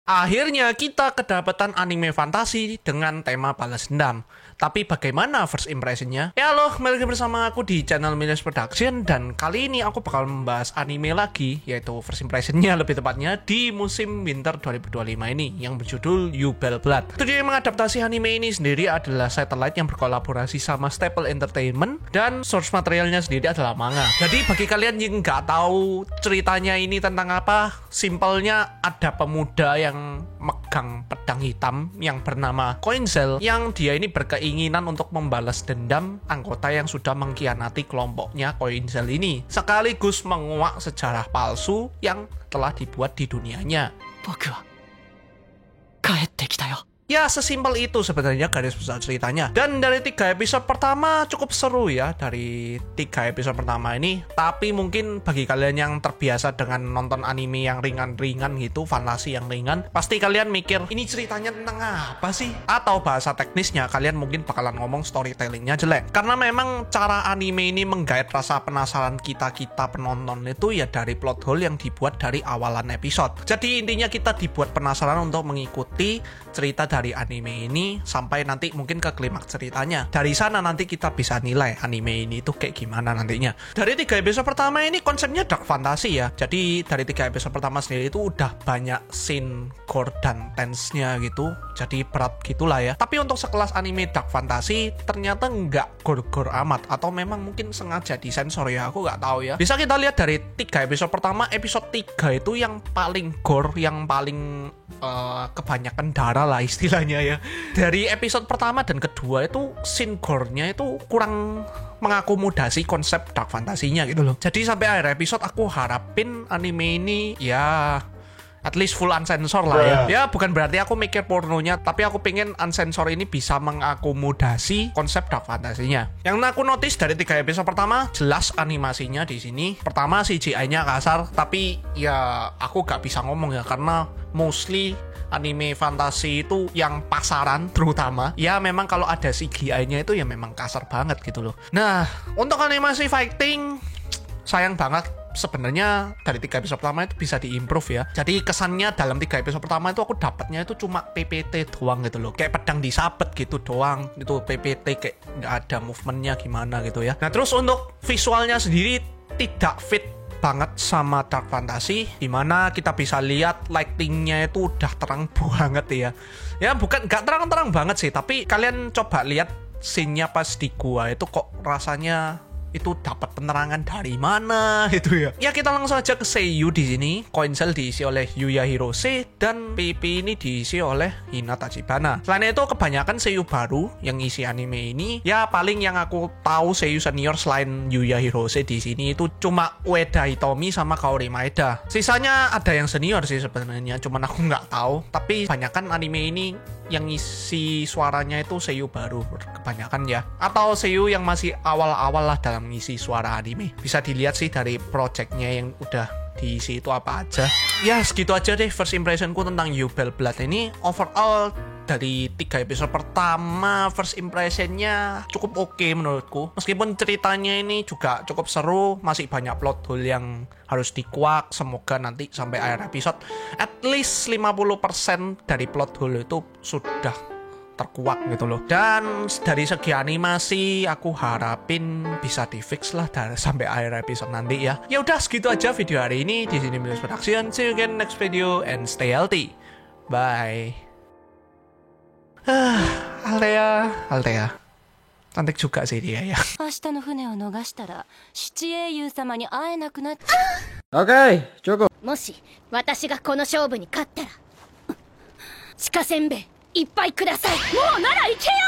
Akhirnya kita kedapatan anime fantasi dengan tema balas dendam. Tapi bagaimana first impressionnya? Ya halo, kembali lagi bersama aku di channel Miles Production. Dan kali ini aku bakal membahas anime lagi, yaitu first impressionnya lebih tepatnya di musim winter 2025 ini, yang berjudul Yubel Blood. Studio yang mengadaptasi anime ini sendiri adalah Satellite yang berkolaborasi sama Staple Entertainment. Dan source materialnya sendiri adalah manga. Jadi bagi kalian yang nggak tahu ceritanya ini tentang apa, simpelnya ada pemuda yang megang pedang hitam yang bernama Koinzel, yang dia ini berkeinginan untuk membalas dendam anggota yang sudah mengkhianati kelompoknya Koinzel ini, sekaligus menguak sejarah palsu yang telah dibuat di dunianya. Ya, sesimpel itu sebenarnya garis besar ceritanya. Dan dari 3 episode pertama cukup seru ya, dari 3 episode pertama ini. Tapi mungkin bagi kalian yang terbiasa dengan nonton anime yang ringan-ringan gitu, fantasi yang ringan, pasti kalian mikir, ini ceritanya tentang apa sih? Atau bahasa teknisnya, kalian mungkin bakalan ngomong storytellingnya jelek. Karena memang cara anime ini menggait rasa penasaran kita-kita penonton itu ya dari plot hole yang dibuat dari awalan episode. Jadi intinya kita dibuat penasaran untuk mengikuti cerita dari anime ini sampai nanti mungkin ke klimaks ceritanya. Dari sana nanti kita bisa nilai anime ini tuh kayak gimana nantinya. Dari 3 episode pertama ini konsepnya dark fantasy ya. Jadi dari 3 episode pertama sendiri itu udah banyak scene gore dan tense-nya gitu. Jadi berat gitulah ya. Tapi untuk sekelas anime dark fantasy ternyata nggak gore-gore amat, atau memang mungkin sengaja disensor ya, aku nggak tahu ya. Bisa kita lihat dari 3 episode pertama, episode 3 itu yang paling gore, yang paling kebanyakan darah lah istilahnya ya. Dari episode pertama dan kedua itu scene gore-nya itu kurang mengakomodasi konsep dark fantasinya gitu loh. Jadi sampai akhir episode aku harapin anime ini ya at least full unsensor lah ya. Ya bukan berarti aku mikir pornonya, tapi aku pengen unsensor ini bisa mengakomodasi konsep dark fantasinya. Yang aku notice dari 3 episode pertama, jelas animasinya di sini. Pertama CGI-nya kasar, tapi ya aku gak bisa ngomong ya, karena mostly anime fantasi itu yang pasaran terutama, ya memang kalau ada CGI-nya itu ya memang kasar banget gitu loh. Nah, untuk animasi fighting sayang banget. Sebenarnya dari 3 episode pertama itu bisa diimprove ya. Jadi kesannya dalam 3 episode pertama itu aku dapatnya itu cuma PPT doang gitu loh. Kayak pedang disabet gitu doang. Itu PPT kayak nggak ada movementnya gimana gitu ya. Nah terus untuk visualnya sendiri tidak fit banget sama dark fantasy, dimana kita bisa lihat lightingnya itu udah terang banget ya. Ya bukan nggak terang-terang banget sih, tapi kalian coba lihat scene-nya pas di gua itu kok rasanya itu dapat penerangan dari mana gitu ya. Ya kita langsung aja ke seiyu di sini. Koinzel diisi oleh Yuya Hirose dan PP ini diisi oleh Hina Tachibana. Selain itu kebanyakan seiyu baru yang isi anime ini. Ya paling yang aku tahu seiyu senior selain Yuya Hirose di sini itu cuma Ueda Hitomi sama Kaori Maeda. Sisanya ada yang senior sih sebenarnya, cuman aku nggak tahu. Tapi kebanyakan anime ini yang isi suaranya itu seiyu baru kebanyakan ya, atau seiyu yang masih awal-awal lah dalam ngisi suara anime. Bisa dilihat sih dari projectnya yang udah diisi itu apa aja. Ya segitu aja deh first impressionku tentang Yubel Blood ini. Overall dari 3 episode pertama first impressionnya cukup oke menurutku. Meskipun ceritanya ini juga cukup seru, masih banyak plot hole yang harus dikuak. Semoga nanti sampai akhir episode at least 50% dari plot hole itu sudah terkuak gitu loh. Dan dari segi animasi aku harapin bisa di fix lah sampai akhir episode nanti ya. Ya udah segitu aja video hari ini di sini Miles Production. See you again next video and stay healthy. Bye. Althea. Cantik juga sih dia ya. Oke, cukup. もし私がこの勝負に勝ったら、鹿せんべいいっぱいください。もうなら行けよ。